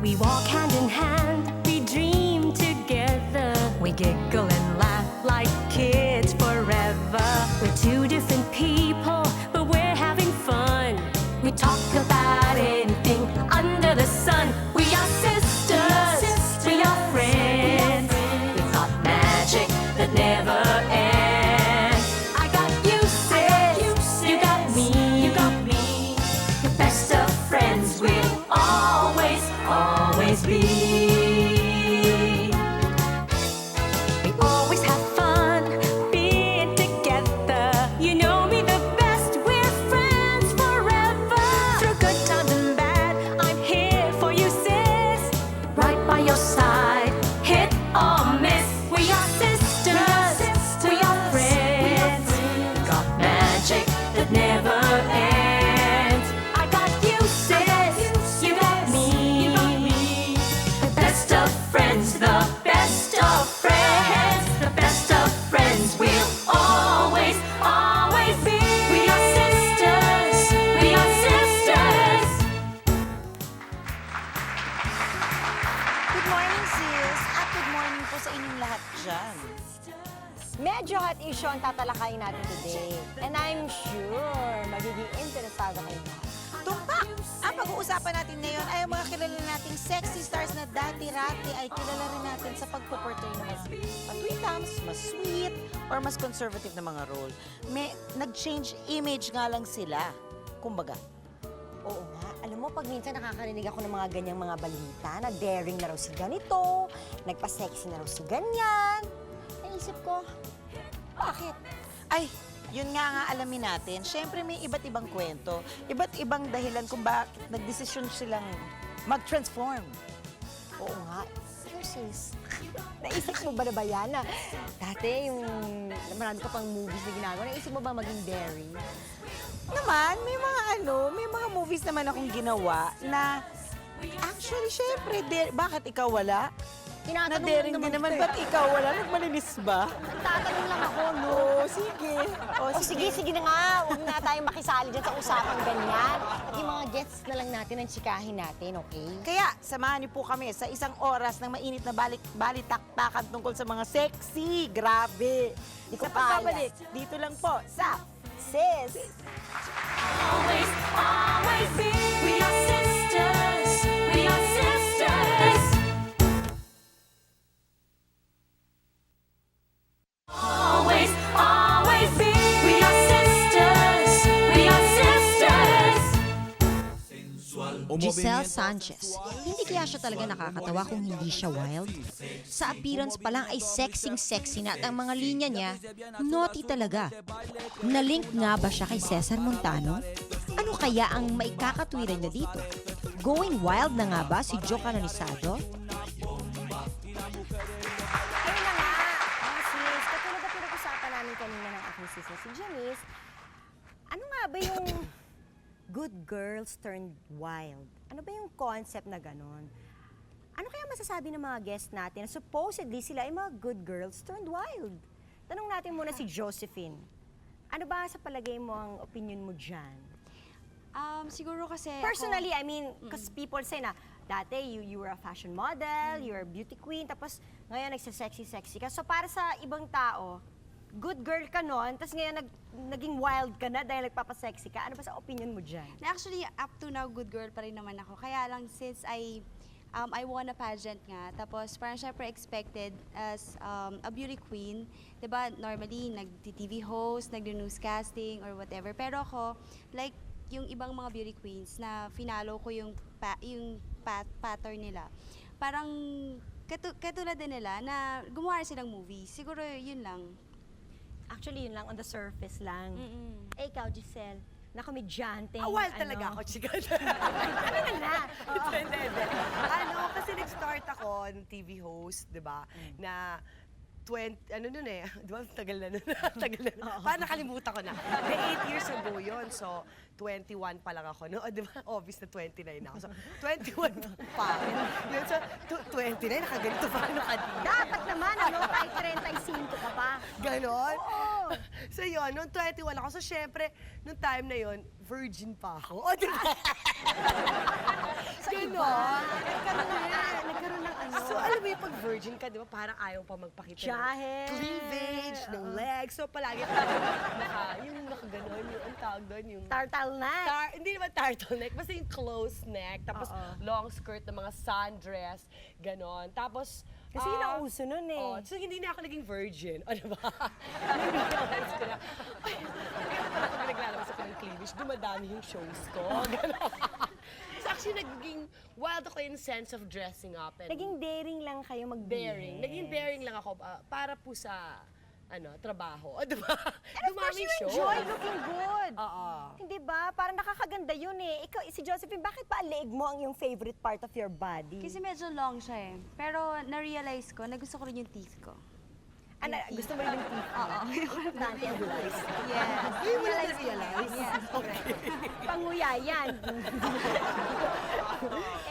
We walk hand in hand, we dream together. We giggle and laugh like kids forever. We're two different people, but we're having fun. We talk about anything under the sun. We are sisters, we are friends. We've got magic that never ends. I got you, sis, you got me, the best of friends we'll always, always be. We always have fun being together. You know me the best, we're friends forever. Through good times and bad, I'm here for you, sis. Right by your side, hit or miss. We are sisters, we are friends. Got magic that never ends. I got you, sis, you got me. The best of friends, the best of friends, the best of friends we'll always, always be. We are sisters, we are sisters. Good morning, sis. At good morning po sa inyong lahat dyan. Medyo hot issue ang tatalakayin natin today. And I'm sure magiging interesado kayo lahat. Tumpak! Ang pag-uusapan natin ngayon ay ang mga kilala nating sexy stars na dati-rati ay kilala rin natin sa pagpuportray na mas patwitams, mas sweet, or mas conservative na mga role. Nag-change image nga lang sila. Kumbaga. Oo nga. Alam mo, pag minsan nakakarinig ako ng mga ganyang mga balita na daring na raw si ganito, nagpa-sexy na raw si ganyan. Naisip ko, bakit? Ay, yun nga alamin natin. Siyempre may iba't ibang kwento, iba't ibang dahilan kung bakit nagdesisyon silang mag-transform. Oo nga. Sure, sis. Naisip mo ba na ba yan na dati yung marami ka pang movies na ginagawa, naisip mo ba maging daring? Naman, may mga movies naman akong ginawa na actually, syempre, bakit ikaw wala? Na Tinatanong daring lang din naman, kita ba't ikaw wala? Nagmalinis ba? Tatanong lang ako, no? Oo, sige. O sige, sige na nga. Huwag na tayong makisali dyan sa usapang ganyan. At yung mga guests na lang natin ang tsikahin natin, okay? Kaya, samahan niyo po kami sa isang oras ng mainit na balitaktakan tungkol sa mga sexy. Grabe. Di ko Sa pagbabalik, dito lang po sa Sis! Always, always be. We are sisters, we are sisters. Always, always be. We are sisters, we are sisters. Giselle Sanchez. Hindi kaya siya talaga nakakatawa kung hindi siya wild? Sa appearance pa lang ay sexy-sexy na at ang mga linya niya, naughty talaga. Nalink nga ba siya kay Cesar Montano? Ano kaya ang maikakatwiran niya dito? Going wild na nga ba si Joe Canonisado? Ayun na nga, mga sis. Katulad na pinag-usapan namin kanina ng aking sis na si Janice, ano nga ba yung good girls turned wild? Ano ba yung concept na ganon? Ano kaya masasabi ng mga guests natin na supposedly sila ay mga good girls turned wild? Tanong natin muna si Josephine. Ano ba sa palagay mo ang opinion mo dyan? Siguro kasi Personally, I mean, because people say na, dati you were a fashion model, you were a beauty queen, tapos ngayon nagsa-sexy-sexy ka. So para sa ibang tao, good girl ka noon, tapos ngayon naging wild ka na dahil nagpapasexy ka. Ano ba sa opinion mo dyan? actually, up to now, good girl pa rin naman ako. Kaya lang, since I won a pageant nga, tapos parang syempre expected as a beauty queen, diba, normally, nag-TV host, nag-newscasting, or whatever. Pero ako, like, yung ibang mga beauty queens na finalo ko yung pattern nila, parang katulad din nila na gumawa silang movie. Siguro yun lang. Actually, yun lang, on the surface lang. Eh, ikaw, Giselle, na komedyante. Wild talaga ako, chika. Ano na na? Hindi. Kasi nag-start ako ng TV host, di ba? Na 20, ano nun eh, di ba? Tagal na nun. Parang nakalimutan ko na. Na 8 years ago yun. So, 21 pa lang ako. No? O, di ba? Obvious na 29 ako. So, 21 pa rin. Yun, so, 29, nakaganito pa rin kanina. Dapat naman, ano, kahit 35 ka pa. Ganon? So yun, nung 21 ako, so syempre, nung time na yun, virgin pa ako. O, di ba? Sa iba, nagkaroon ng ano. So, alam mo yung pag virgin ka, di ba, parang ayaw pa magpakita Tiyahe. ng cleavage, ng legs. So, palagi yung nakaganon, yung ang tawag doon, yung... Turtleneck. Hindi naman turtleneck, basta yung close neck, tapos long skirt ng mga sundress, ganon. Tapos, Kasi yun ang uso nun eh. Oh, so hindi na ako naging virgin. O, diba? Realize ko na, ay, kaya pala pag naglalabas ako ng cleavage, dumadami yung shows ko. Ganon. So actually, naging wild ako in sense of dressing up. And Naging daring lang kayo daring. Naging daring lang ako para po sa trabaho. O, diba? And of course, you enjoy looking good. Oo. Hindi ba? Parang nakakaganda yun eh. Ikaw, si Josephine, bakit pa leeg mo ang yung favorite part of your body? Kasi medyo long siya eh. Pero na-realize ko na gusto ko rin yung teeth ko. Ano, gusto mo rin yung teeth? Oo. Dante Aguilas. Yes. Hindi mo na-realize? Yes, correct. Panguya yan.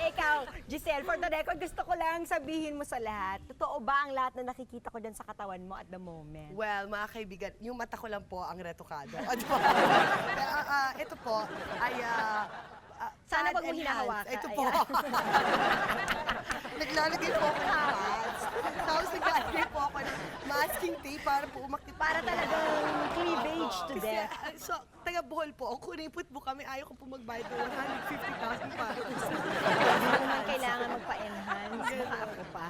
Ikaw, Giselle, for the record, gusto ko lang sabihin mo sa lahat, totoo ba ang lahat na nakikita ko dyan sa katawan mo at the moment? Well, mga kaibigan, yung mata ko lang po ang retokado. O, diba? Ito po ay Sana pad wag mo and hinahawakan. hands. Ito po. Ayan. Naglalagay po ako ng pads. Tapos naglalagay po ako ng masking tape para po umakit. Para talagang cleavage to Kasi, death. so, taga Bohol po. Ako kunipot po kami. Ayaw ko po magbayad ng 150,000 para po sa... Hindi naman kailangan magpa-enhance. Baka ako pa.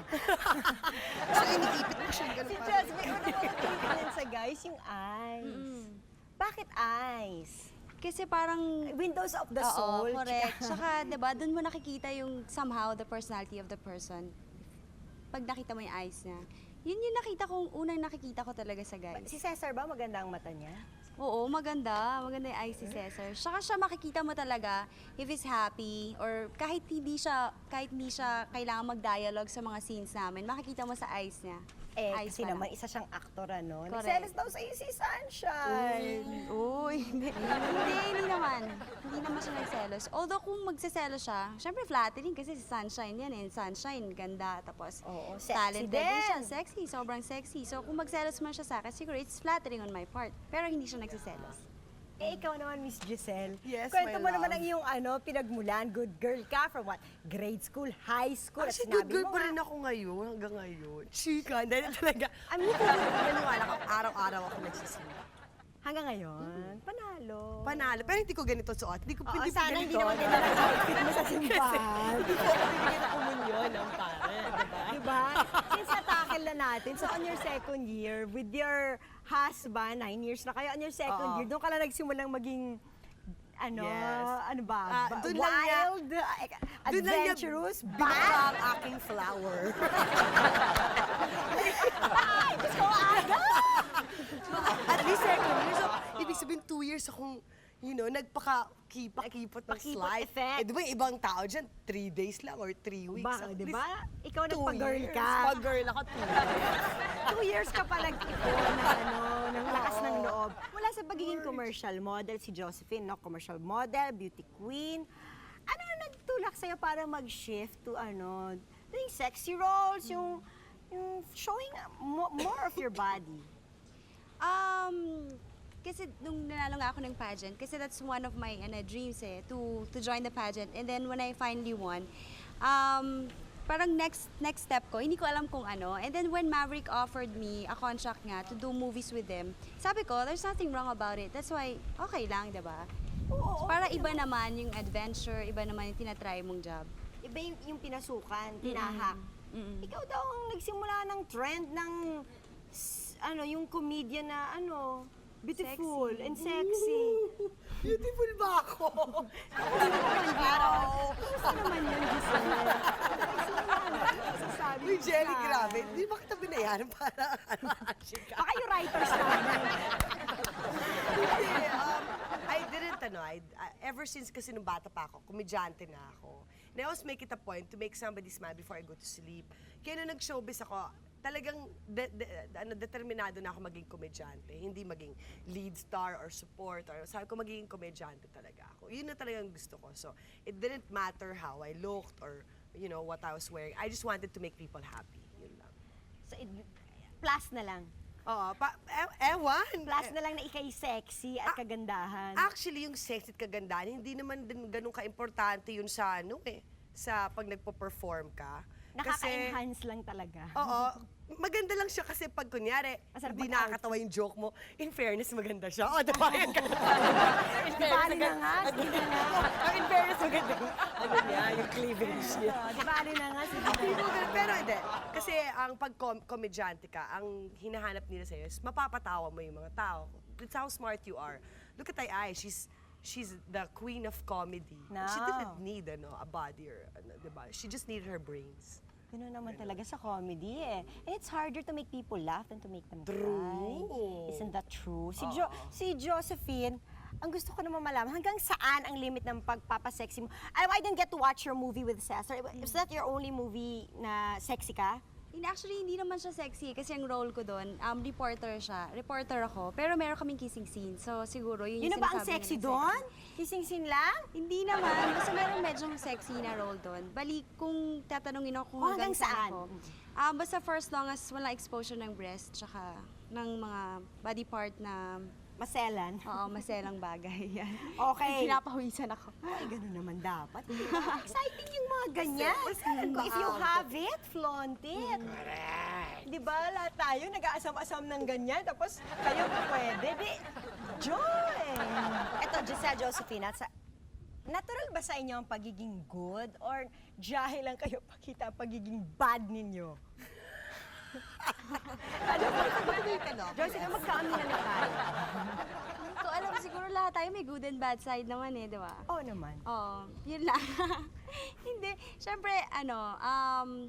So, iniipit ko siya. Ganun Si para. Josephine, una mo tingnan sa guys, yung eyes. Bakit eyes? Kasi parang... Windows of the Oo, soul. correct. Tsaka, di ba, doon mo nakikita yung somehow the personality of the person. Pag nakita mo yung eyes niya. Yun yung nakita kong, unang nakikita ko talaga sa guys. Si Cesar ba, maganda ang mata niya? Oo, maganda. Maganda yung eyes si Cesar. Tsaka siya makikita mo talaga if he's happy or kahit hindi siya kailangan mag-dialogue sa mga scenes namin, makikita mo sa eyes niya. Eyes Kasi pa lang. naman, isa siyang aktor, ano? Correct. Nagselos daw sa'yo si Sunshine. Uy, hindi naman. Hindi naman siya nagselos. Although kung magseselos siya, syempre flattering kasi si Sunshine yan eh. Sunshine, ganda. Tapos Oo, sexy talented din. siya. Sexy, sobrang sexy. So kung magselos man siya sa akin, siguro it's flattering on my part. Pero hindi siya nagseselos. Ikaw naman, Miss Giselle. Yes, Kwento my mo naman love. ang iyong pinagmulan. Good girl ka from what? Grade school, high school. Actually, at good sinabi girl mo pa nga, rin ako ngayon, hanggang ngayon. Chika, dahil talaga. I mean, Maniwala ko, araw-araw ako nagsisimula. hanggang ngayon, panalo. Panalo. Pero hindi ko ganito suot. Hindi ko Oo, hindi sana ganito. hindi naman ganyan ang outfit mo sa simbahan. Hindi ko ako bibigyan ng komunyon ng pare. Diba? Diba? Since natakil na natin, so on your second year, with your husband, 9 years na kayo, on your second Oo. year, doon ka lang nagsimulang maging, Yes. ano ba? Doon lang niya- Wild, Doon lang niya adventurous, binuka bad? ang aking flower. Ay, Diyos ko, aga! At least second year. So, ibig sabihin 2 years akong, nagpaka-kipot ng Pakipot slide. effect. Eh, di ba yung ibang tao dyan, 3 days lang or 3 weeks. Ba, At di least ba? Ikaw 2 nagpa-girl years. ka. Pag-girl ako, 2 years. 2 years ka pa nag-ipon ng lakas ng loob. Mula sa pagiging commercial model, si Josephine, no? Commercial model, beauty queen. Ano na nagtulak sa'yo para mag-shift to yung sexy roles, yung showing more of your body? Kasi nung nanalo nga ako ng pageant, kasi that's one of my dreams to join the pageant. And then when I finally won, parang next step ko, hindi ko alam kung ano. And then when Maverick offered me a contract nga to do movies with them, sabi ko, there's nothing wrong about it. That's why, okay lang, diba? Oo, Para iba naman yung adventure, iba naman yung tinatry mong job. Iba yung pinasukan, tinahak. Ikaw daw ang nagsimula ng trend ng yung comedian na beautiful Sexy. and sexy. Beautiful ba ako? Gusto naman yun, Giselle. Sasabi Uy, ko Jelly, siya. grabe. Di ba kita binayaran para chika? Baka yung writers namin. Hindi, I didn't, ever since kasi nung bata pa ako, komedyante na ako. And I always make it a point to make somebody smile before I go to sleep. Kaya nung nag-showbiz ako, talagang determinado na ako maging komedyante. Hindi maging lead star or support. Or, sabi ko, magiging komedyante talaga ako. Yun na talagang gusto ko. So, it didn't matter how I looked or, what I was wearing. I just wanted to make people happy. Yun lang. So, plus na lang. Oo, ewan. Plus na lang na ikay sexy at kagandahan. Actually, yung sexy at kagandahan, hindi naman din ganun ka-importante yun sa sa pag nagpo-perform ka. Nakaka-enhance lang talaga. Oo. Maganda lang siya kasi pag kunyari, Masarap hindi mag-out. nakakatawa yung joke mo, in fairness, maganda siya. O, diba? In Bali na nga, sige na nga. In fairness, maganda yung, ano niya, yung cleavage niya. Di bali na nga, sige na Hindi nga. mo pero hindi. Kasi ang pag-komedyante ka, ang hinahanap nila sa'yo is mapapatawa mo yung mga tao. That's how smart you are. Look at Ai, she's the queen of comedy. No. She didn't need a body or diba? She just needed her brains. Gano'n naman talaga sa comedy eh. And it's harder to make people laugh than to make them True. cry. Isn't that true? Si Josephine, ang gusto ko naman malaman, hanggang saan ang limit ng pagpapasexy mo? I didn't get to watch your movie with Cesar. Is that your only movie na sexy ka? Actually, hindi naman siya sexy kasi ang role ko doon, reporter siya. Reporter ako, pero meron kaming kissing scene. So, siguro yun Yun yung na ba ang sinasabi sexy nilang doon? Kissing scene lang? Hindi naman. Basta meron medyong sexy na role doon. Bali, kung tatanungin ako kung O, hanggang saan? ako. Basta first long as walang exposure ng breast, tsaka ng mga body part na, Maselan. maselang bagay. Yan. Okay. Pinapawisan ako. Ay, ganun naman dapat. Exciting yung mga ganyan. If you have it, flaunt it. Di ba, lahat tayo nag-aasam-asam ng ganyan, tapos kayo pwede. Di, joy! Eto, Giselle Josephine, natural ba sa inyo ang pagiging good or dahil lang kayo pakita ang pagiging bad ninyo? Ano ba ito no? Josephine, magkaaminan na tayo. Hindi ko alam, siguro lahat tayo may good and bad side naman eh, di ba? Oo naman. Oo, yun lang. Hindi, syempre,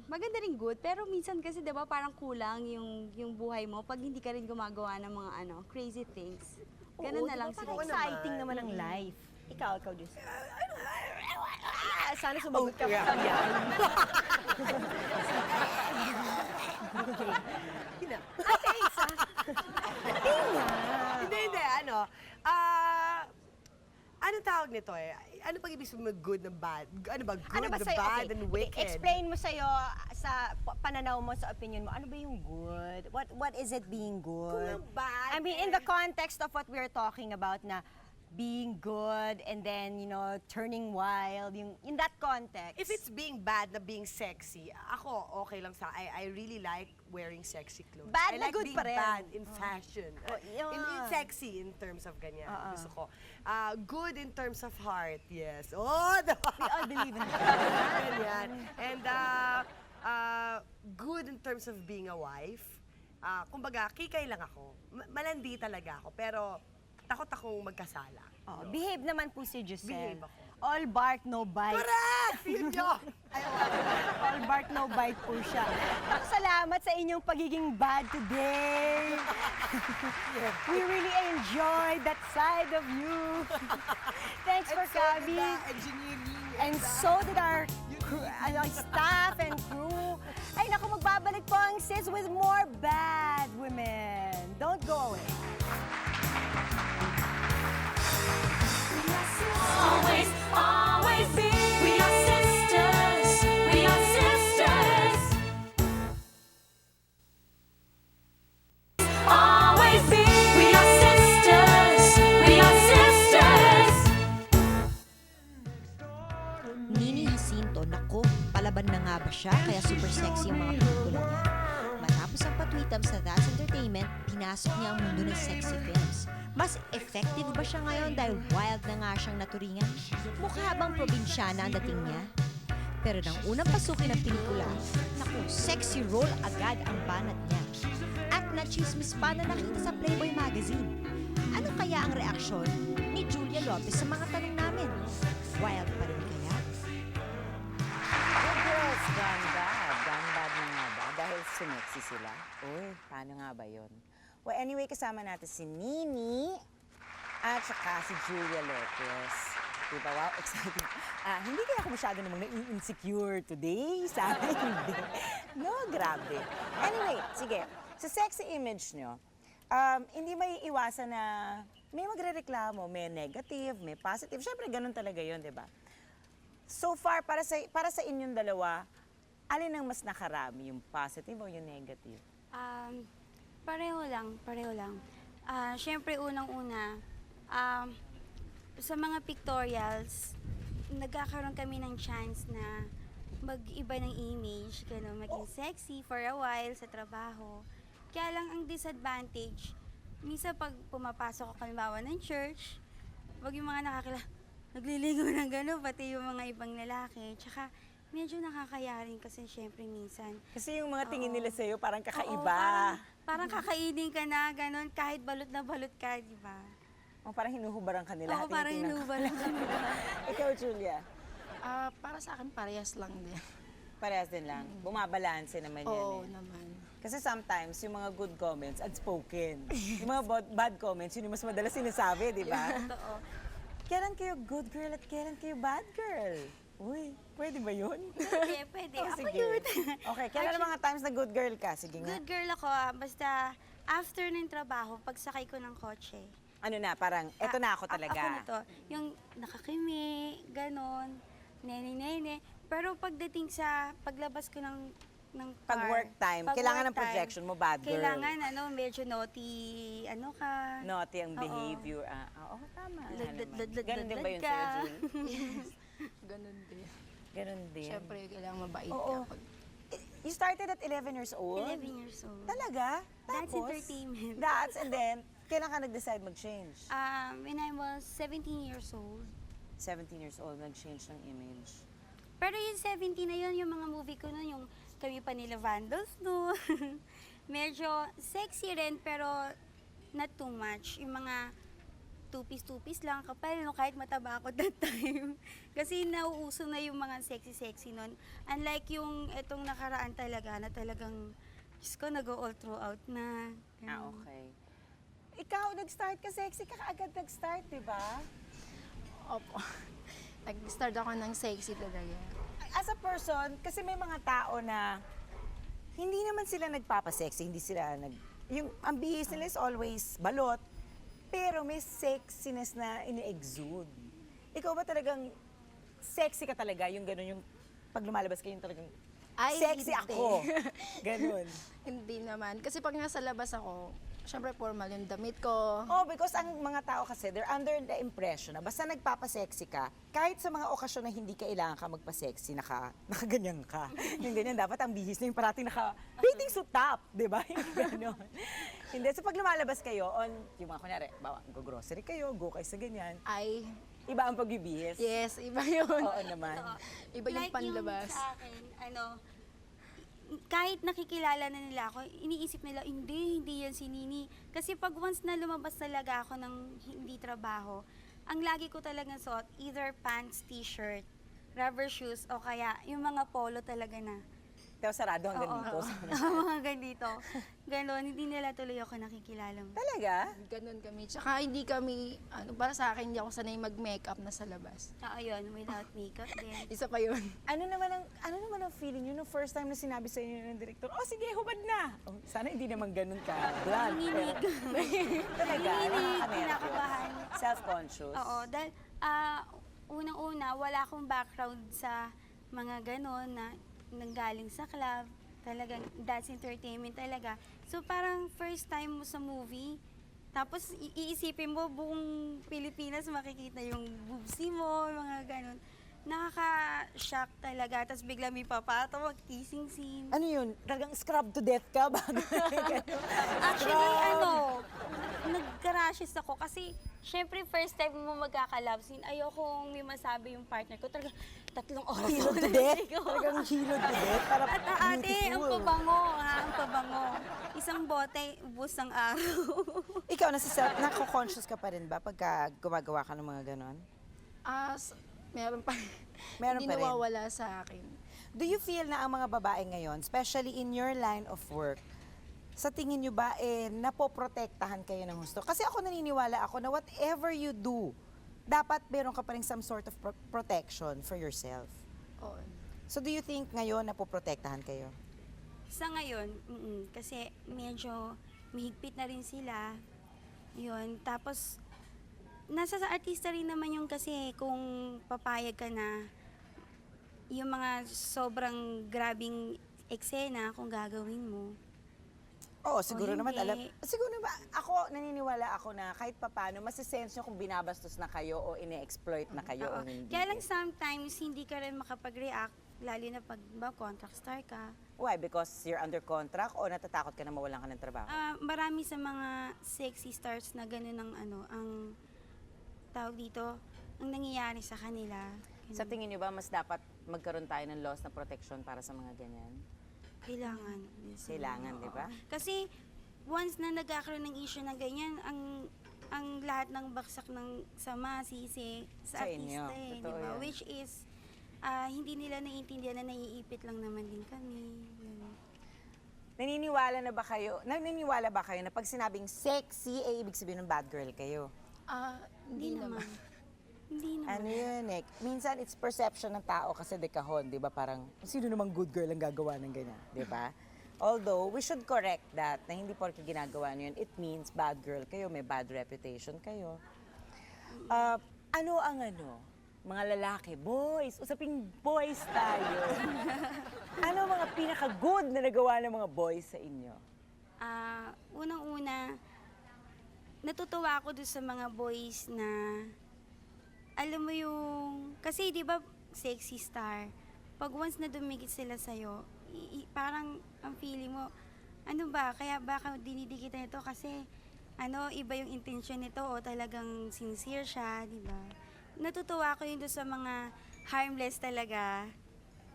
maganda rin good, pero minsan kasi, di ba, parang kulang yung buhay mo pag hindi ka rin gumagawa ng mga, crazy things. Ganun Oo, na lang diba, siguro. parang exciting naman ang life. Ikaw, Diyos. Sana sumagot ka pa sa Ate Isa. Hindi, ano tawag nito eh? Ano pag ibig sabihin mo good na bad? Ano ba? Good, Ano ba the sa'yo? bad, Okay, and wicked? explain mo sa'yo, sa pananaw mo, sa opinion mo, ano ba yung good? What is it being good? Kung ang bad I mean, in the context of what we're talking about na being good and then, turning wild, in that context. If it's being bad na being sexy, ako okay lang sa I really like wearing sexy clothes. Bad I na like good being pa rin. bad in fashion. yun. In sexy in terms of ganyan. Gusto ko. Good in terms of heart, yes. Oh, We all believe in that. ganyan. And good in terms of being a wife. Kumbaga, kikay lang ako. Malandi talaga ako, pero takot akong magkasala. Oh, behave naman po si Giselle. Behave ako. All bark, no bite. Correct! Yun yun! All bark, no bite po siya. Salamat sa inyong pagiging bad today. We really enjoyed that side of you. Thanks for coming. Engineering. And so did our staff and crew. Ay, naku, magbabalik po ang sis with more bad women. Don't go away. Always, always be. We are sisters. We are sisters. Always be. We are sisters. We are sisters. Nini Jacinto, nako, palaban na nga ba siya? Kaya super sexy ang mga pelikula niya. Matapos ang patwitam sa That's Entertainment, pinasok niya ang mundo ng sexy films. Mas effective ba siya ngayon dahil wild na nga siyang naturingan? Mukha bang probinsyana ang dating niya? Pero nang unang pasukin ng pelikula, naku, sexy role agad ang banat niya. At nachismis pa na nakita sa Playboy magazine. Ano kaya ang reaksyon ni Julia Lopez sa mga tanong namin? Wild pa rin kaya? Good girls, gone bad. Gone bad na nga ba? Dahil sumexy sila. Uy, paano nga ba yun? Well, anyway, kasama natin si Nini at saka si Julia Lopez. Diba? Wow, exciting. Hindi kaya ako masyado namang nai-insecure today. Sana hindi. No, grabe. Anyway, sige. Sa sexy image nyo, hindi may iwasan na may magre-reklamo, may negative, may positive. Siyempre, ganun talaga yun, di ba? So far, para sa inyong dalawa, alin ang mas nakarami, yung positive o yung negative? Pareho lang. Siyempre, unang-una, sa mga pictorials, nagkakaroon kami ng chance na mag-iba ng image, gano'n, maging sexy for a while sa trabaho. Kaya lang ang disadvantage, minsan pag pumapasok ako halimbawa ng church, wag yung mga nagliligo ng gano'n, pati yung mga ibang lalaki. Tsaka medyo nakakaya rin kasi syempre minsan. Kasi yung mga tingin nila sa'yo parang Oo, kakaiba. parang kakainin ka na, gano'n, kahit balot na balot ka, di ba? O parang hinuhubaran ka nila. Oo, parang tinitingnan ka. hinubalan ka nila. Ikaw, Julia, Para sa akin, parehas lang din. parehas din lang. Bumabalanse naman yan Oo eh. naman. Kasi sometimes, yung mga good comments, unspoken. Yung mga bad comments, yun yung mas madalas sinasabi, di ba? Totoo. Kailan kayo good girl at kailan kayo bad girl? Uy, pwede ba yun? Pwede. Oh, Ako sige. yun. Okay, kailan ang mga times na good girl ka? Sige nga. Good girl ako, basta after ng trabaho, pagsakay ko ng kotse. Ano na, parang, eto na ako talaga. Ako na to. Yung nakakimi, ganon, nene-nene. Pero pagdating sa paglabas ko ng car, Pag work time, kailangan ng projection mo, bad girl. Kailangan, medyo naughty, ka. Naughty ang Oo. behavior. Oo, tama. nga Lad- naman. lad- lad- Ganun din ba yun ka. sa'yo, Julie? Ganun din. Ganun din. Siyempre, kailangan mabait Oo. ka. You started at 11 years old? 11 years old. Talaga? That's Tapos? entertainment. And then, kailan ka nag-decide mag-change? When I was 17 years old. 17 years old, nag-change ng image. Pero yung 17 na yun, yung mga movie ko nun, yung kami pa nila Vandals no. Medyo sexy rin, pero not too much. Yung mga two-piece lang kapal, no, kahit mataba ako that time. Kasi nauuso na yung mga sexy-sexy nun. Unlike yung etong nakaraan talaga, na talagang, Diyos ko, nag-go all throughout na. Ganun. Okay. Ikaw, nag-start ka sexy ka agad nag-start, di ba? Opo. Nag-start ako ng sexy talaga. As a person, kasi may mga tao na hindi naman sila nagpapasexy, hindi sila ang bihis nila is always balot, pero may sexiness na ini-exude. Ikaw ba talagang sexy ka talaga? Yung gano'n, yung pag lumalabas ka, yung talagang Ay, sexy hindi. ako. Ganun. Hindi naman. Kasi pag nasa labas ako, syempre formal yung damit ko. Oh, because ang mga tao kasi, they're under the impression na basta nagpapasexy ka, kahit sa mga okasyon na hindi kailangan ka magpasexy, nakaganyan ka. Yung ganyan, dapat ang bihis na yung parating bathing suit top, di ba? Yung gano'n. Hindi, so pag lumalabas kayo, yung mga kunyari, bawa, go-grocery kayo, go kayo sa ganyan, Ay, iba ang pagbibihis. yes, iba yun. Oo naman. Iba yung panlabas. Yung sa akin, kahit nakikilala na nila ako, iniisip nila, hindi yan si Nini. Kasi pag once na lumabas talaga ako ng hindi trabaho, ang lagi ko talagang suot, either pants, t-shirt, rubber shoes, o kaya yung mga polo talaga na. Tapos sarado hanggang dito. Mga ganito. Ganon, hindi nila tuloy ako nakikilala mo. Talaga? Ganun kami. Tsaka hindi kami, para sa akin, hindi ako sanay mag-makeup na sa labas. Oo, yun, without makeup din. Isa pa yun. Ano naman ang feeling nyo nung first time na sinabi sa inyo ng director, oh sige, hubad na. Oh, sana hindi naman ganun ka. Blunt. Nanginig. Talaga? Nanginig, nakakanervyos. kinakabahan. Self-conscious. Oo, dahil unang-una, wala akong background sa mga ganon na nanggaling sa club. Talagang, that's entertainment talaga. So, parang first time mo sa movie, tapos iisipin mo buong Pilipinas makikita yung boobsy mo, mga ganon. Nakaka-shock talaga. Tapos bigla may papatawag, kissing scene. Ano yun? Talagang scrub to death ka ba? Actually, nag-crashes ako kasi syempre first time mo magkaka-love scene, ayokong may masabi yung partner ko. Talaga 3 oras Hilod ako to death? naliligo. Talagang hilod to death? Para At ate, ang beautiful. pabango, ang pabango. Isang bote, ubos ng araw. Ikaw, nako-conscious ka pa rin ba pagka gumagawa ka ng mga ganon? Meron pa. Meron Hindi pa rin. nawawala sa akin. Do you feel na ang mga babae ngayon, especially in your line of work, sa tingin nyo ba, napoprotektahan kayo ng husto? Kasi ako naniniwala ako na whatever you do, dapat meron ka pa rin some sort of protection for yourself. Oo. So do you think ngayon napoprotektahan kayo? Sa ngayon, kasi medyo mahigpit na rin sila. Yun. Tapos, nasa sa artista rin naman yung kasi kung papayag ka na yung mga sobrang grabing eksena kung gagawin mo. Oo, siguro O naman hindi. siguro naman naniniwala ako na kahit papaano masisense nyo kung binabastos na kayo o ine-exploit na kayo o Oo. hindi. Kaya lang sometimes hindi ka rin makapag-react, lalo na pag contract star ka. Why? Because you're under contract o natatakot ka na mawalan ka ng trabaho? Marami sa mga sexy stars na gano'n ang tawag dito, ang nangyayari sa kanila. Sa tingin nyo ba mas dapat magkaroon tayo ng laws na protection para sa mga ganyan? Kailangan. Kailangan, di ba? Kasi once na nagkakaroon ng issue na ganyan, ang lahat ng baksak ng sama, sisi Sa sa inyo. artista eh, Totoo di ba? yan. Which is, hindi nila naiintindihan na naiipit lang naman din kami. Yun. Naniniwala ba kayo na pag sinabing sexy, ibig sabihin ng bad girl kayo? Hindi naman. Hindi naman. Ano yun eh? Minsan it's perception ng tao kasi dekahon, di ba? Parang, sino namang good girl ang gagawa ng ganyan, di ba? Although, we should correct that na hindi porke ginagawa niyo yun, it means bad girl kayo, may bad reputation kayo. Ano ang mga lalaki, boys, usaping boys tayo. Ano mga pinaka-good na nagawa ng mga boys sa inyo? Unang-una, natutuwa ako doon sa mga boys na, alam mo yung, kasi di ba sexy star, pag once na dumikit sila sa'yo, parang ang feeling mo, ano ba, kaya baka dinidikitan ito kasi, iba yung intention nito o talagang sincere siya, di ba? Natutuwa ko yun doon sa mga harmless talaga.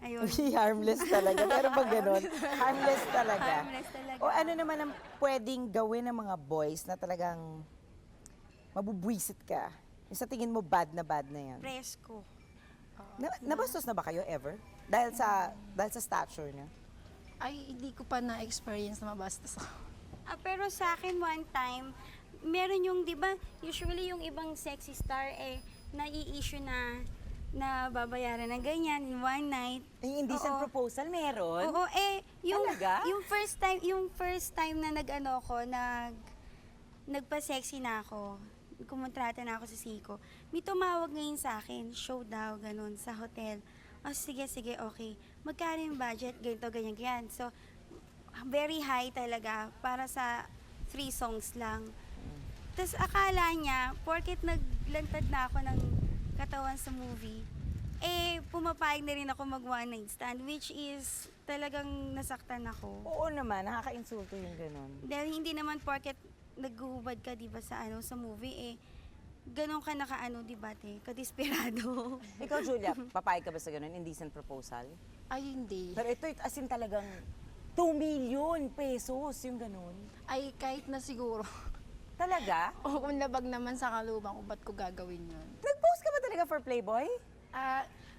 Ayun. Harmless talaga. Meron bang ganun? Harmless talaga. Harmless talaga. O ano naman ang pwedeng gawin ng mga boys na talagang mabubwisit ka? Yung sa tingin mo bad na yan. Presko. Nabastos na ba kayo ever? Dahil sa stature niya? Ay, hindi ko pa na-experience na mabastos ako. Pero sa akin one time, meron yung, di ba, usually yung ibang sexy star nai-issue na babayaran ng ganyan in one night. Yung indecent Oo. proposal, meron? Oo, yung, Talaga? yung first time na nagpa-sexy na ako, kumontrata na ako sa Siko, may tumawag ngayon sa akin, show daw, ganun, sa hotel. Sige, okay. Magkano yung budget? Ganito, ganyan. So, very high talaga para sa 3 songs lang. Tapos akala niya, porket naglantad na ako ng katawan sa movie, pumapayag na rin ako mag one night stand, which is talagang nasaktan ako. Oo naman, nakaka-insulto yung ganun. Dahil hindi naman porket naghuhubad ka, di ba, sa movie, ganon ka di ba, kadesperado. Ikaw, Julia, papayag ka ba sa ganun? Indecent proposal? Ay, hindi. Pero ito, as in talagang 2 million pesos yung ganun. Ay, kahit na siguro. Talaga? O kung labag naman sa kalubang ko, ba't ko gagawin yun? Nag-post ka ba talaga for Playboy?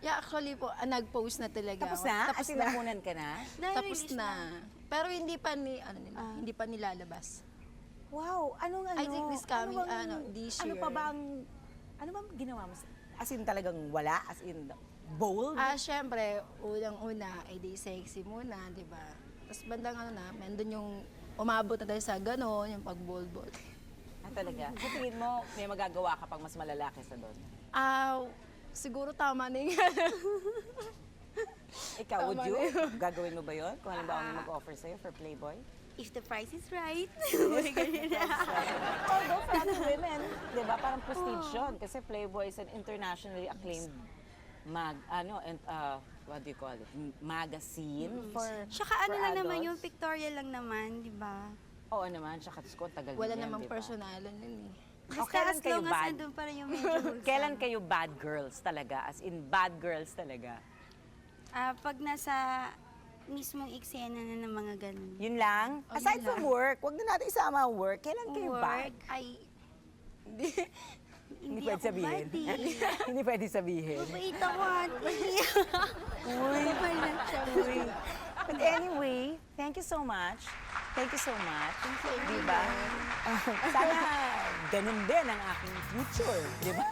Actually po, nag-post na talaga Tapos ako. na? Tapos As in, na. nakunan ka na? Tapos na. Pero hindi pa hindi pa nilalabas. Wow, anong I think this coming, this Ano year. pa ba ano bang ginawa mo? As in talagang wala? As in bold? Syempre, unang-una, di sexy muna, di ba? Tapos bandang nandun yung umabot na tayo sa gano'n, yung pag-bold-bold. Talaga? Sa tingin mo, may magagawa ka pang mas malalaki sa doon? Siguro tama na yung Ikaw, would Tama you? na yun. Gagawin mo ba yun? Kung halimbawa may mag-offer sa'yo for Playboy? If the price is right. Although for other women, di ba, parang prestige yun. Kasi Playboy is an internationally acclaimed what do you call it? Magazine for Tsaka for lang naman adults. yung pictorial lang naman, di ba? Oo naman, tsaka ko tagal wala din yan, namang di ba? personalan yun eh. Basta kailan as kayo long as bad? andun pa rin yung medyo wholesome. Kailan kayo bad girls talaga? As in, bad girls talaga? Pag nasa mismong eksena na ng mga ganun. Yun lang? Aside from work, wag na natin isama ang work. Kailan kayo bad? Ay, Hindi pwede sabihin. Hindi pwede sabihin. Wait ako, ate. Uy, uy. But anyway, thank you so much. Thank you so much. Di ba? Sana ganun din ang aking future, di ba?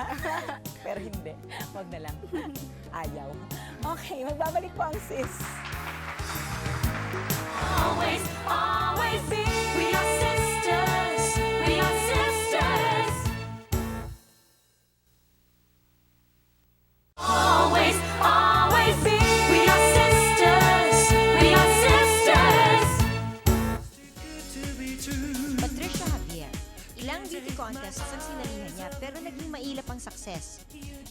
Pero hindi. Wag na lang. Ayaw. Okay, magbabalik po ang sis. Always, always be. We are sisters. We are sisters. Always, always be. We are sisters. We are sisters. ang success.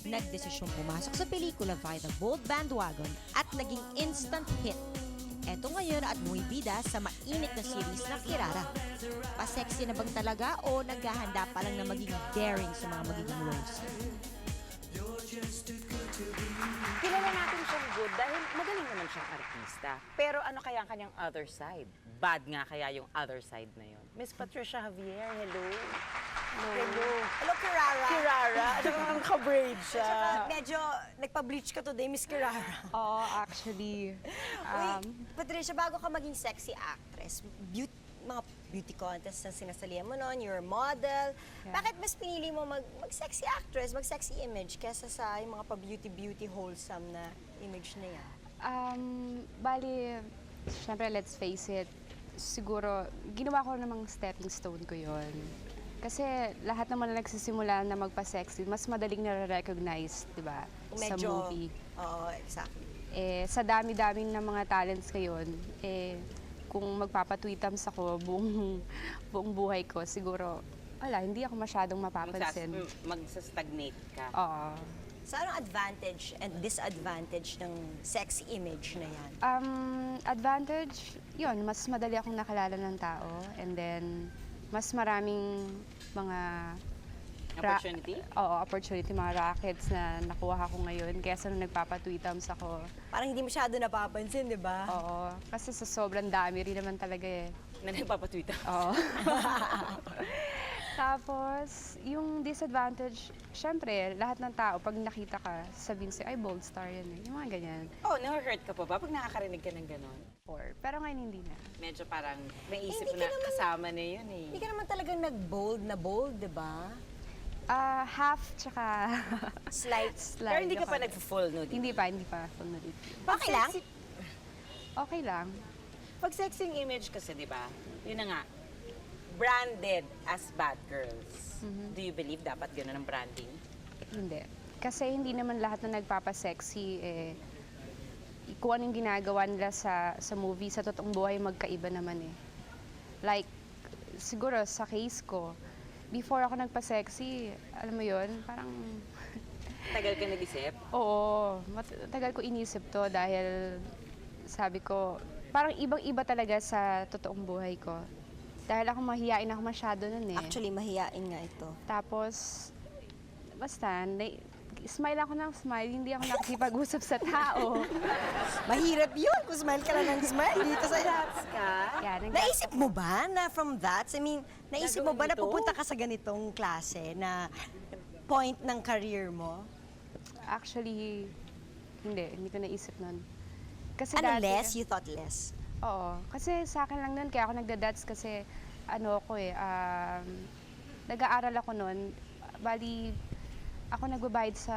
Nagdesisyong pumasok sa pelikula via the bold bandwagon at naging instant hit. Eto ngayon at bumibida sa mainit na series na Kirara. Pa-sexy na bang talaga o naghahanda pa lang na maging daring sa mga magiging roles? Kilala natin siyang good dahil magaling naman siyang artista. Pero ano kaya ang kanyang other side? Bad nga kaya yung other side na yun. Miss Patricia Javier, hello. Hello. Hello, Kirara. Kirara, at saka ang ka-brave siya. Tsaka medyo nagpa-bleach ka today, Miss Kirara. Oo, actually. Uy, Patricia, bago ka maging sexy actress, mga beauty contest na sinasalihan mo noon, you're a model. Bakit mas pinili mo mag-sexy actress, mag-sexy image, kesa sa yung mga pa-beauty wholesome na image na yan? Bali, syempre, let's face it, siguro, ginawa ko namang stepping stone ko yon. Kasi lahat naman na nagsisimula na magpa-sexy, mas madaling na-recognize, di ba, sa movie. Oo, exactly. Sa dami-dami ng mga talents ngayon, kung magpapatweetams ako buong buhay ko, siguro, hindi ako masyadong mapapansin. Magsa-stagnate ka. Oo. So, anong advantage and disadvantage ng sexy image na yan? Advantage, yun, mas madali akong nakalala ng tao, and then, mas maraming mga Opportunity? opportunity, mga rackets na nakuha ko ngayon kaysa nung nagpapatweetams ako. Parang hindi masyado napapansin, di ba? Oo, kasi sa sobrang dami rin naman talaga eh. Na nagpapatweet. Oo. Tapos, yung disadvantage, syempre, lahat ng tao, pag nakita ka, sabihin sa'yo, ay, bold star yan eh. Yung mga ganyan. Oh, na-hurt ka pa ba pag nakakarinig ka ng gano'n? Pero ngayon hindi na. Medyo parang naisip Hindi mo ka na kasama na yun eh. Hindi ka naman talagang nag-bold na bold, di ba? Half, tsaka Slight. slide. Pero hindi ka ako. pa nag-full nude. Hindi pa full nudity. Okay lang? Okay lang. Pag sexing image kasi, di ba? Yun na nga, branded as bad girls. Do you believe dapat gano'n ang branding? Hindi. Kasi hindi naman lahat na nagpapasexy, kung anong ginagawa nila sa movie, sa totoong buhay, magkaiba naman eh. Like, siguro sa case ko, before ako nagpa-sexy, alam mo yun, parang, Tagal ka nag-isip? oo, tagal ko inisip to dahil sabi ko, parang ibang-iba talaga sa totoong buhay ko. Dahil ako mahihain ako masyado nun eh. Actually, mahiyain nga ito. Tapos, basta, smile ako ng smile, hindi ako nakikipag-usap sa tao. Mahirap yun kung smile ka lang ng smile dito sa... ka? Yeah, Naisip mo ba na from that? I mean, naisip mo ba na Gagawin ito? pupunta ka sa ganitong klase na point ng career mo? Actually, hindi ko naisip nun. Kasi Ano, dati, less? You thought less? Oo. Kasi sa akin lang nun, kaya ako nagda-dance kasi, nag-aaral ako nun. Bali, ako nagbabayad sa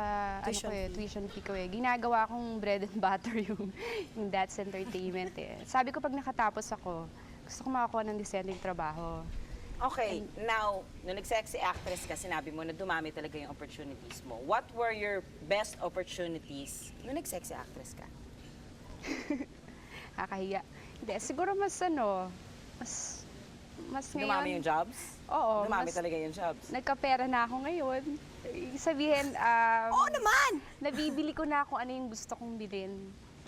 tuition fee ko eh. Ginagawa kong bread and butter yung That's Entertainment eh. Sabi ko pag nakatapos ako, gusto ko makakuha ng disenteng trabaho. Okay, now, nung nag-sexy actress ka, sinabi mo na dumami talaga yung opportunities mo. What were your best opportunities nung nag-sexy actress ka? Kakahiya. Hindi, siguro mas ngayon. Dumami yung jobs? Oo. Dumami mas talaga yung jobs. Nagkapera na ako ngayon. Ibig sabihin, Oo naman! nabibili ko na kung ano yung gusto kong bilhin.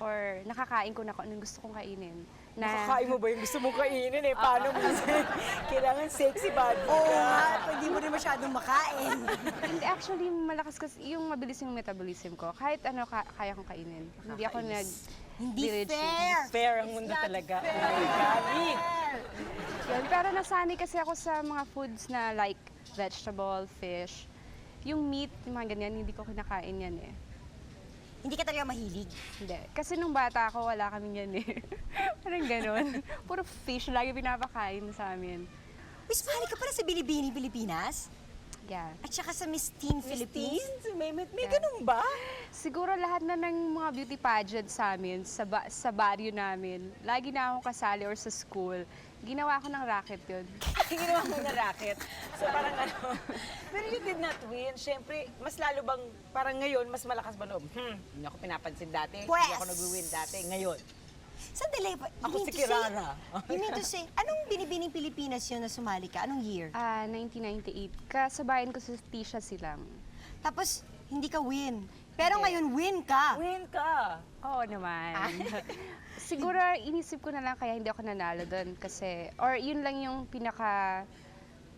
Or nakakain ko na kung ano yung gusto kong kainin. Nakakain mo ba yung gusto mong kainin eh? Paano minsan? Kailangan sexy bad Oo nga, hindi mo rin masyadong makain. Hindi, actually, malakas kasi yung mabilis yung metabolism ko. Kahit ano kaya kong kainin. Hindi ako Hindi village fair! Fair ang mundo talaga. Oh my God. Yun, pero nasanay kasi ako sa mga foods na like vegetable, fish. Yung meat, yung mga ganyan, hindi ko kinakain yan eh. Hindi ka talaga mahilig. Hindi. Kasi nung bata ako, wala kami yan eh. Parang ganon. Puro fish lagi pinapakain sa amin. Uy, sumali ka pala sa Bilibini, Pilipinas? Yeah. At saka sa Miss Teen Philippines? May ganun ba? Siguro lahat na ng mga beauty pageant sa amin, sa barrio namin, lagi na akong kasali or sa school. Ginawa ko ng racket yun. Ginawa mo na racket. So parang pero you did not win. Siyempre, mas lalo bang, parang ngayon, mas malakas ba loob? Hindi ako pinapansin dati. Pwes! Hindi ako nag-win dati. Ngayon. Sandali, Ako si Kirara. You mean to say, anong Binibining Pilipinas yun na sumali ka? Anong year? 1998. Kasabayan ko sa Tisha Silang. Tapos, hindi ka win. Pero ngayon, win ka. Win ka! Oo naman. Siguro inisip ko na lang kaya hindi ako nanalo doon kasi, or yun lang yung pinaka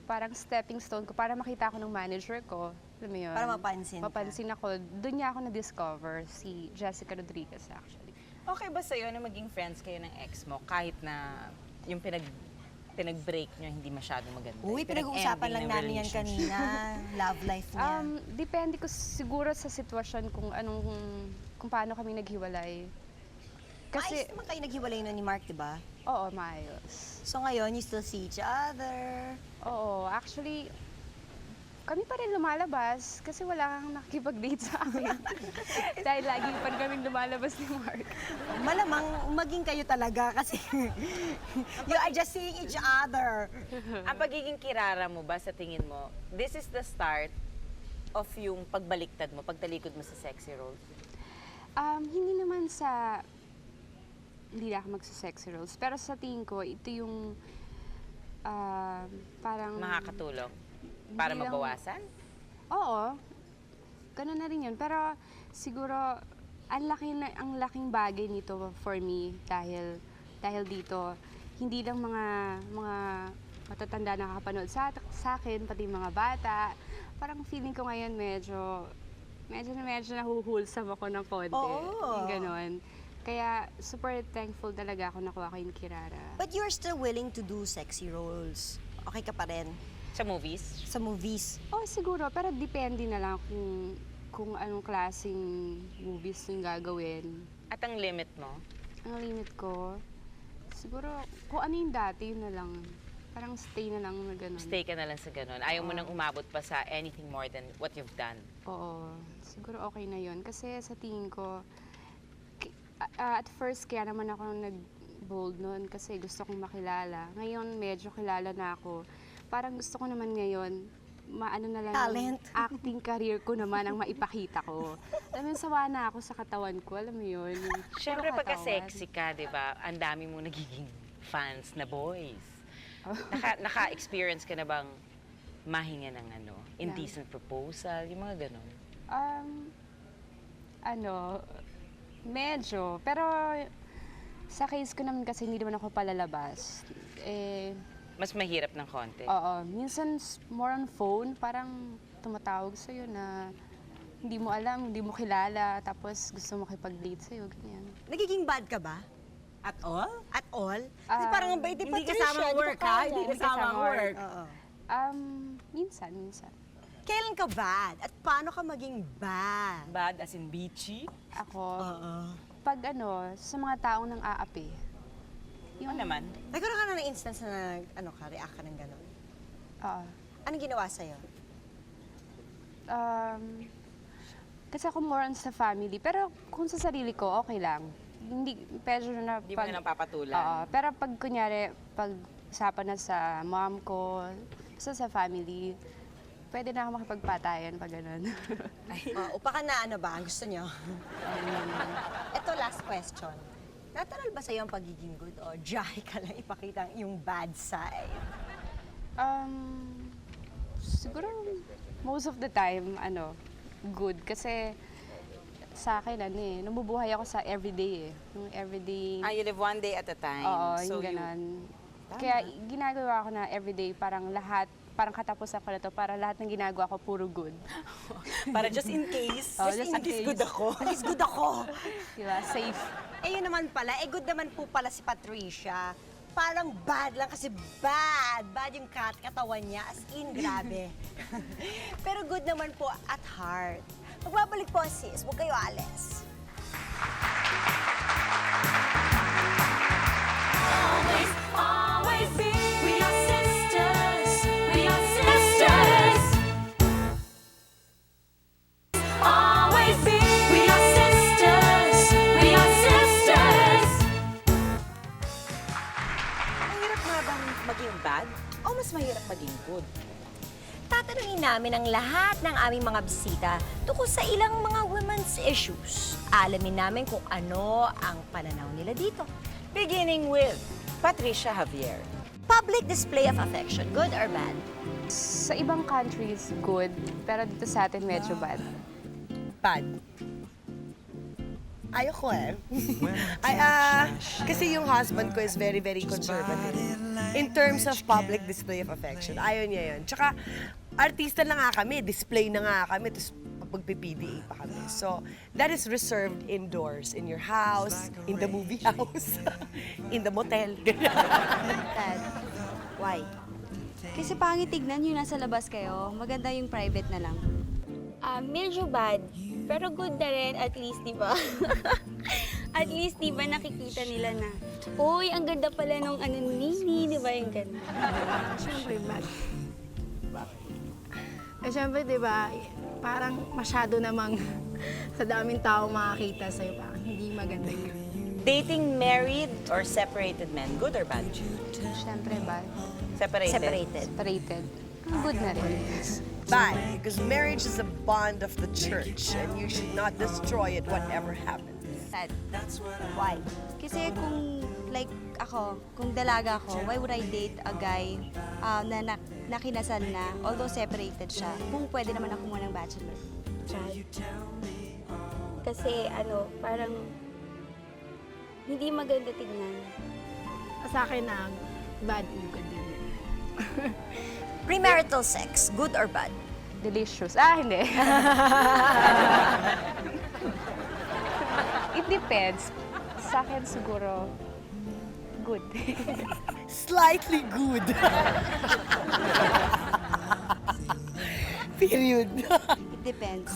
parang stepping stone ko para makita ako ng manager ko. Alam mo yun? Para mapansin ka. Mapansin ako. Doon niya ako na-discover, si Jessica Rodriguez actually. Okay ba sa'yo na maging friends kayo ng ex mo kahit na yung pinag-break nyo hindi masyadong maganda? Uy, Yung pinag-uusapan lang pinag-ending ng namin yan relationship? kanina. Love life niya. Depende ko siguro sa sitwasyon kung paano kami naghiwalay. Ayos naman kayo naghiwalay na ni Mark, di ba? Oo, maayos. So ngayon, you still see each other. Oo, actually, kami pa rin lumalabas kasi wala kang nakikipag-date sa akin. Dahil lagi pa rin kaming lumalabas ni Mark. Malamang maging kayo talaga kasi you are just seeing each other. Ang pagiging kirara mo ba sa tingin mo, this is the start of yung pagbaliktad mo, pagtalikod mo sa sexy roles? Hindi naman hindi na ako magsa-sexy roles. Pero sa tingin ko, ito yung parang... Makakatulong? Para Hindi lang- mabawasan? Oo, ganun na rin yun. Pero siguro, ang laking bagay nito for me dahil dito, hindi lang mga matatanda nakakapanood sa akin, pati mga bata. Parang feeling ko ngayon medyo nahuhulsam ako ng konti. Oo. Yung ganon. Kaya super thankful talaga ako nakuha ko yung Kirara. But you're still willing to do sexy roles. Okay ka pa rin Sa movies? sa movies. Oh, siguro, pero depende na lang kung anong klaseng movies yung gagawin. At ang limit mo? Ang limit ko, siguro, kung ano yung dati, yun na lang. Parang stay na lang na gano'n. Stay ka na lang sa ganun. Ayaw mo nang umabot pa sa anything more than what you've done. Oo, siguro okay na yun. Kasi sa tingin ko, at first kaya naman ako nag-bold noon kasi gusto kong makilala. Ngayon, medyo kilala na ako. Parang gusto ko naman ngayon, maano na lang Talent. yung acting career ko naman ang maipakita ko. Alam mo, sawa na ako sa katawan ko. Alam mo yun? Yung Siyempre, puro pagka katawan. sexy ka, di ba, ang dami mo nagiging fans na boys. Naka-experience ka na bang mahinga ng indecent proposal, yung mga ganon? Medyo. Pero sa case ko naman kasi hindi naman ako palalabas. Mas mahirap ng konti. Oo. Minsan more on phone, parang tumatawag sa'yo na hindi mo alam, hindi mo kilala, tapos gusto mo makipag-date sa'yo, ganyan. Nagiging bad ka ba? At all? At all? Kasi parang ang bait ni Hindi Patricia, kasama di ba work, ha? kaya? Hindi kasama work. Oo. Minsan. Kailan ka bad? At paano ka maging bad? Bad as in beachy? Ako, Oo. pag sa mga taong nang aapi. Ano naman? Nagkaroon ka na ng instance na react ka ng gano'n? Oo. Anong ginawa sa'yo? Kasi ako more on sa family. Pero kung sa sarili ko, okay lang. Hindi, pero na Hindi mo na napapatulan. Oo. Pero pag kunyari, pag usapan na sa mom ko, sa family, pwede na ako makipagpatayan pag ganun. Upa ka na ba? Gusto nyo? Ito, last question. Natural ba sa'yo ang pagiging good o dry ka lang ipakita ang iyong bad side? Siguro, most of the time, good. Kasi sa akin, namubuhay ako sa everyday Yung everyday. You live one day at a time. Oo, so yung ganon. Kaya ginagawa ko na everyday, parang katapusan ko na to, para lahat ng ginagawa ko, puro good. Para just in case. Oh, just in case. Good ako. At least good ako. Diba? Safe. Yun naman pala, good naman po pala si Patricia. Parang bad lang kasi bad. Bad yung katawan niya, as in, grabe. Pero good naman po at heart. Magbabalik po, sis. Huwag kayo alis. Always be. We are sisters. We are sisters. Always be. We are sisters. We are sisters. Mahirap nga bang maging bad? O mas mahirap maging good? Tatanungin namin ang lahat ng aming mga bisita tungkol sa ilang mga women's issues. Alamin namin kung ano ang pananaw nila dito. Beginning with Patricia Javier. Public display of affection, good or bad? Sa ibang countries, good. Pero dito sa atin, medyo bad. Bad. Ayoko eh. Kasi yung husband ko is very, very conservative. In terms of public display of affection. Ayaw niya yun. Tsaka, artista na nga kami, display na nga kami, tapos magpi-PDA pa kami. So, that is reserved indoors, in your house, in the movie house, in the motel. Dad, why? Kasi pangit tignan yung nasa labas kayo. Maganda yung private na lang. Medyo bad, pero good na rin at least, di ba? At least, di ba, nakikita nila na, uy, ang ganda pala nung ano ni Nini, di ba yung ganda? Siyempre, bad. Eh, siyempre, di ba, parang masyado namang sa daming tao makakita sa'yo, parang hindi maganda yun. Dating married or separated men, good or bad? Siyempre, bad. Separated. Separated. Good na rin. Bad, because marriage is a bond of the church, and you should not destroy it whatever happens. Dad, why? Kasi kung, like, ako, kung dalaga ako, why would I date a guy na nakinasal na, although separated siya, kung pwede naman ako muna ng bachelor? Kasi, parang, hindi maganda tignan. Sa akin na, bad and good din. Premarital sex, good or bad? Delicious. Hindi. It depends. Sa akin siguro, good. Slightly good. Period. It depends.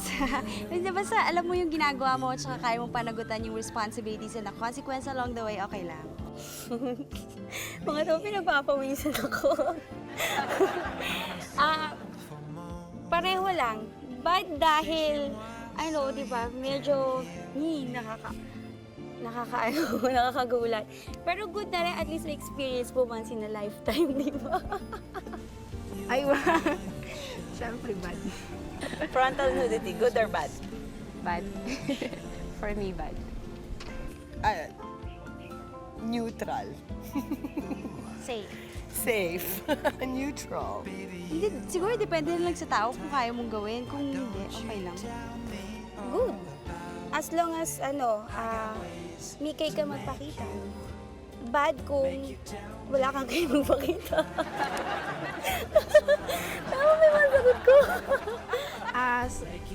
Hindi basta alam mo yung ginagawa mo at saka kaya mong panagutan yung responsibilities and the consequence along the way, okay lang. Mga to, pinagpapawisan ako. Pareho lang. Bad dahil, di ba, medyo, nakakagulat. Pero good na rin, at least na-experience po once in a lifetime, di ba? Ay, siyempre, bad. Frontal nudity, good or bad? Bad. For me, bad. Neutral. Safe. Safe. Neutral. Hindi, siguro depende na lang sa tao kung kaya mong gawin. Kung hindi, okay lang. Good. As long as, may kay ka magpakita. Bad kung wala kang kay magpakita. Tama ba yung sagot ko?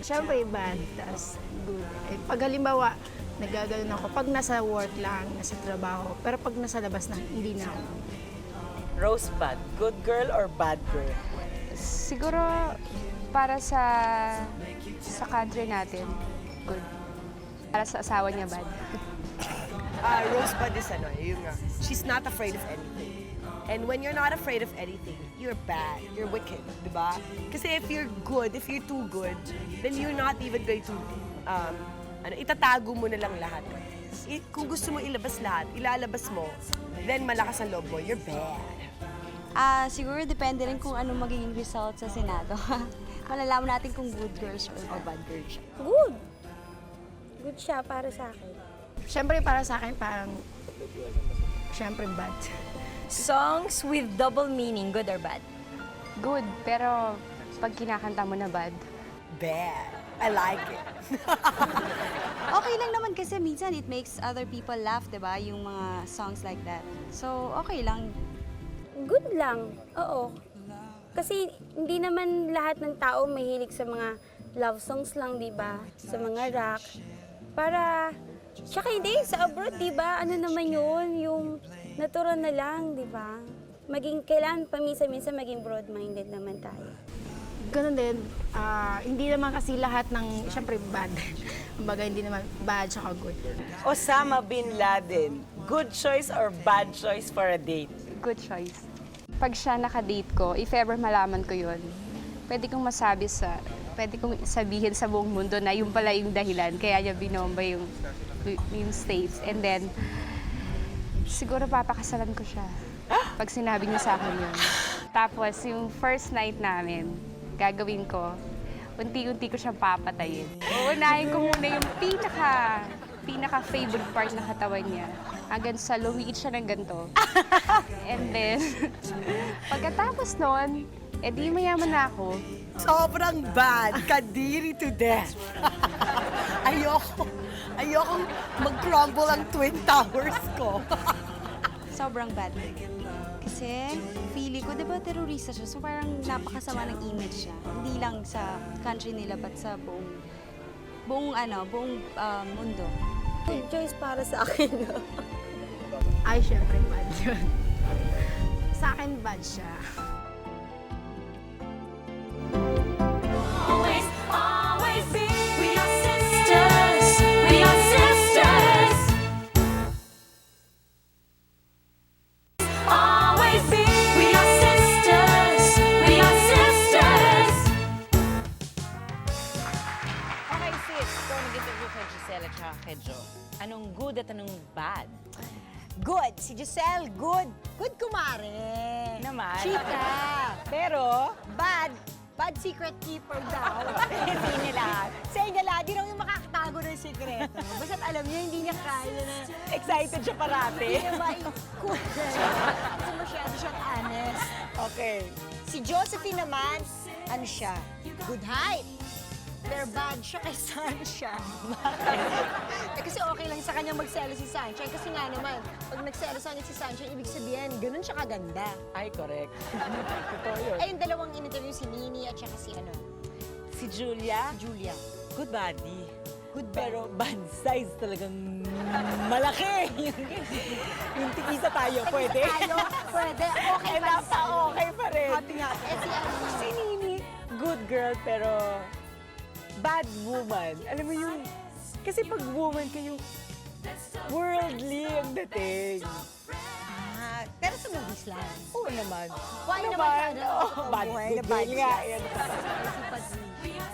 Siyempre, bad, tas good. Eh, pag halimbawa, nagagano'n ako, pag nasa work lang, nasa trabaho, pero pag nasa labas na, hindi na ako. Rose bad, good girl or bad girl? Siguro, para sa country natin, good. Para sa asawa niya, bad. Rosebud is yung she's not afraid of anything. And when you're not afraid of anything, you're bad, you're wicked, di ba? Kasi if you're good, if you're too good, then you're not even going to, itatago mo na lang lahat. Kung gusto mo ilabas lahat, ilalabas mo, then malakas ang loob mo, you're bad. Siguro depende rin kung anong magiging result sa Senado. Malalaman natin kung good girls or bad girls siya. Good. Good siya para sa akin. Siyempre, para sa akin, parang, siyempre, bad. Songs with double meaning, good or bad? Good, pero pag kinakanta mo na bad. Bad. I like it. Okay lang naman kasi minsan it makes other people laugh, di ba? Yung mga songs like that. So, okay lang. Good lang, oo. Kasi hindi naman lahat ng tao mahilig sa mga love songs lang, di ba? Sa mga rock. Tsaka hindi, sa abroad, di ba? Ano naman yun? Yung natural na lang, di ba? Kailangan paminsan-minsan maging broad-minded naman tayo. Ganun din, hindi naman kasi lahat ng, siyempre, bad. Kumbaga, hindi naman bad tsaka good. Osama Bin Laden, good choice or bad choice for a date? Good choice. Pag siya nakadate ko, if ever malaman ko yun, pwede kong sabihin sa buong mundo na yung pala yung dahilan, kaya niya binomba yung States. And then, siguro papakasalan ko siya. Pag sinabi niya sa akin yun. Tapos, yung first night namin, gagawin ko, unti-unti ko siyang papatayin. Uunahin ko muna yung pinaka-favorite part ng katawan niya. Hanggang sa lumiit siya ng ganito. And then, pagkatapos nun, edi mayaman na ako. Sobrang bad. Kadiri to death. Ayokong mag-crumble ang Twin Towers ko. Sobrang bad. Kasi feeling ko, di ba terorista siya? So parang napakasama ng image siya. Hindi lang sa country nila, but sa buong mundo. Choice para sa akin. Ay, syempre, bad yun. Sa akin, bad siya. Always, always be. We are sisters. We are sisters. Always be. We are sisters. We are sisters. Okay, sis. Ikaw nag-interview kay Giselle at saka kay Jo. Anong good at anong bad? Good. Si Giselle, good. Good kumare. Naman. Chika. Pero, Bad. Bad secret keeper daw. hindi nila. Sa inyo lahat, di raw yung makakatago ng sikreto. Basta't alam niya, hindi niya kaya na. Excited siya parati. Hindi niya maikot. Kasi masyado siyang honest. Okay. Si Josephine naman, ano siya? Good height. Pero bad siya kay Sunshine. Kasi okay lang sa kanya magselo si Sunshine. Kasi nga naman, pag nagselo sa kanya si Sunshine, ibig sabihin, ganun siya kaganda. Ay, correct. Totoo yun. Ay, yung dalawang in-interview, si Nini at saka si Si Julia, Julia. good body. Good Pero bad size talagang malaki. yung tikisa tayo, pwede? Tayo, pwede. Okay Ay, pa okay pa rin. Happy nga. Eh, si ano? Si Nini, good girl, pero bad woman. Alam mo yung, kasi pag woman kayo, worldly ang dating. Pero sa movies lang. Oo naman. Why naman? Oh, bad, Buhay na good bad girl nga. siya. Yan. Patricia.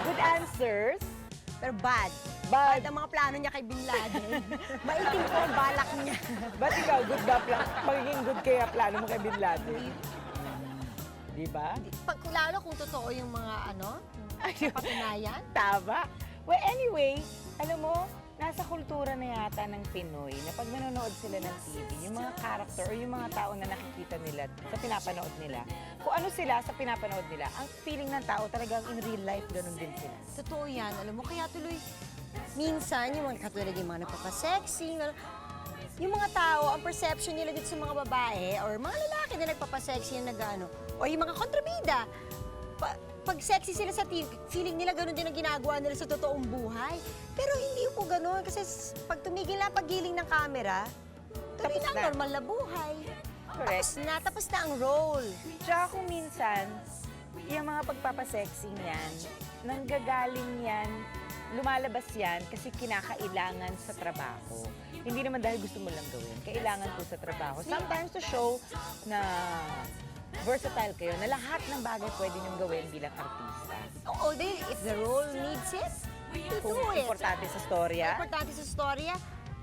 Good answers. Pero bad. Bad. Bad ang mga plano niya kay Bin Laden. Maitim po ang balak niya. Ba't ikaw, good ba? Magiging good kaya plano mo kay Bin Laden? Di ba? Pag, lalo kung totoo yung mga patunayan. Tama. Well, anyway, alam mo, nasa kultura na yata ng Pinoy na pag nanonood sila ng TV, yung mga character o yung mga tao na nakikita nila sa pinapanood nila, kung ano sila sa pinapanood nila, ang feeling ng tao talagang in real life, ganun din sila. Totoo yan. Alam mo, kaya tuloy, minsan, yung mga katulad yung mga nagpapasexy, yung mga tao, ang perception nila dito sa mga babae or mga lalaki na nagpapasexy na nag-ano, o yung mga kontrabida, pag sexy sila sa TV, feeling nila ganun din ang ginagawa nila sa totoong buhay. Pero hindi po ganun kasi pag tumigil na paggiling ng camera, tuloy Tapos na ang na. normal na buhay. Correct. Tapos na ang role. Tsaka kung minsan, yung mga pagpapasexy niyan, nanggagaling yan, lumalabas yan kasi kinakailangan sa trabaho. Hindi naman dahil gusto mo lang gawin. Kailangan po sa trabaho. Sometimes to show na versatile kayo, na lahat ng bagay pwede niyong gawin bilang artista. Oo, if the role needs it, you Kung do it. importante sa storya, Importante sa storya,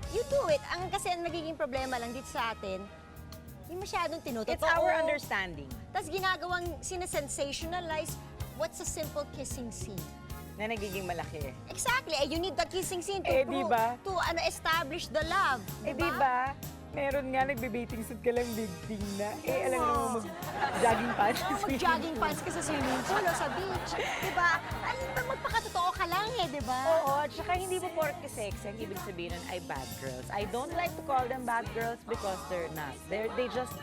you do it. Kasi ang nagiging problema lang dito sa atin, yung masyadong tinutotoo. it's our understanding Tapos ginagawang sinasensationalize what's a simple kissing scene. na nagiging malaki. Exactly. You need the kissing scene to Eh, prove, diba? to establish the love. Eh, di ba? Meron nga, nagbe-bathing suit ka lang, big thing na. Eh, alam mo, mag-jogging pants. Mag-jogging pants ka sa swimming pool o sa beach. Diba? Ay, magpakatotoo ka lang eh, diba? Oo, at saka hindi po porke sexy ang ibig sabihin nun ay bad girls. I don't like to call them bad girls because they're not. They just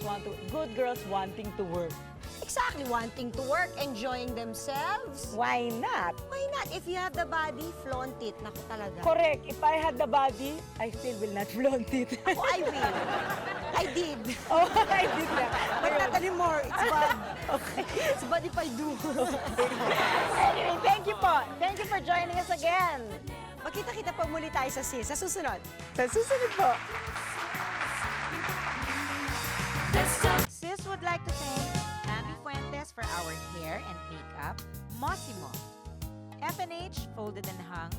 want to, good girls wanting to work. Exactly. Wanting to work, enjoying themselves. Why not? Why not? If you have the body, flaunt it. Naku talaga. Correct. If I had the body, I still will not flaunt it. Ako, I will. I did. Oh, I did na. But not anymore. It's bad. Okay. It's bad if I do. Anyway, thank you po. Thank you for joining us again. Magkita-kita pa muli tayo sa SIS. Sa susunod. Sa susunod po. Sis would like to thank Andy Fuentes for our hair and makeup, Mossimo, FNH Folded and Hung,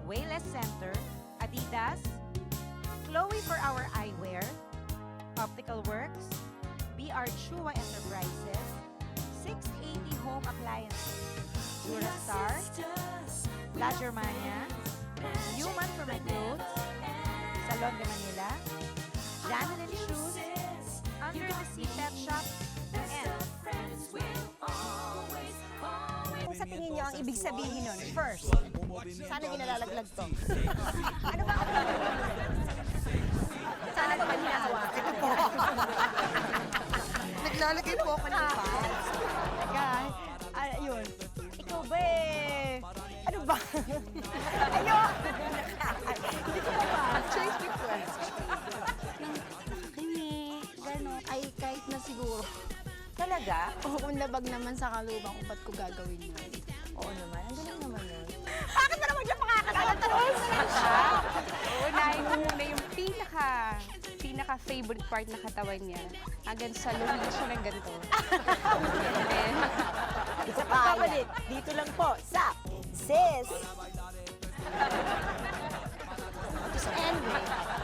Wayless Center, Adidas, Chloe for our eyewear, Optical Works, BR Chua Enterprises, 680 Home Appliances, Durastar, La Germania, Luzon de Manila, Janelyn Shoes, Under the Sea Pet Shop, and Kung sa tingin niyo ang ibig sabihin nun, first, sana ginalalaglag to. Ano ba ang sana ba ba hinahawakan? naglalagay po ako ng pants. Guys, yun. Ikaw ba eh? Ano ba? Ayun! Hindi ko ba? Change the question. Kami, gano'n. Ay, kahit na siguro. Talaga? O kung labag naman sa kalubang ko, ba't ko gagawin yun? Oo naman, ang galing naman yun. Bakit na naman siya makakatawa-tawa siya? Unahin mo muna yung pinaka-favorite part na katawan niya. Hanggang sa lumili siya ng ganito. And then, Isa pa pabalik, dito lang po sa Sis! Anyway,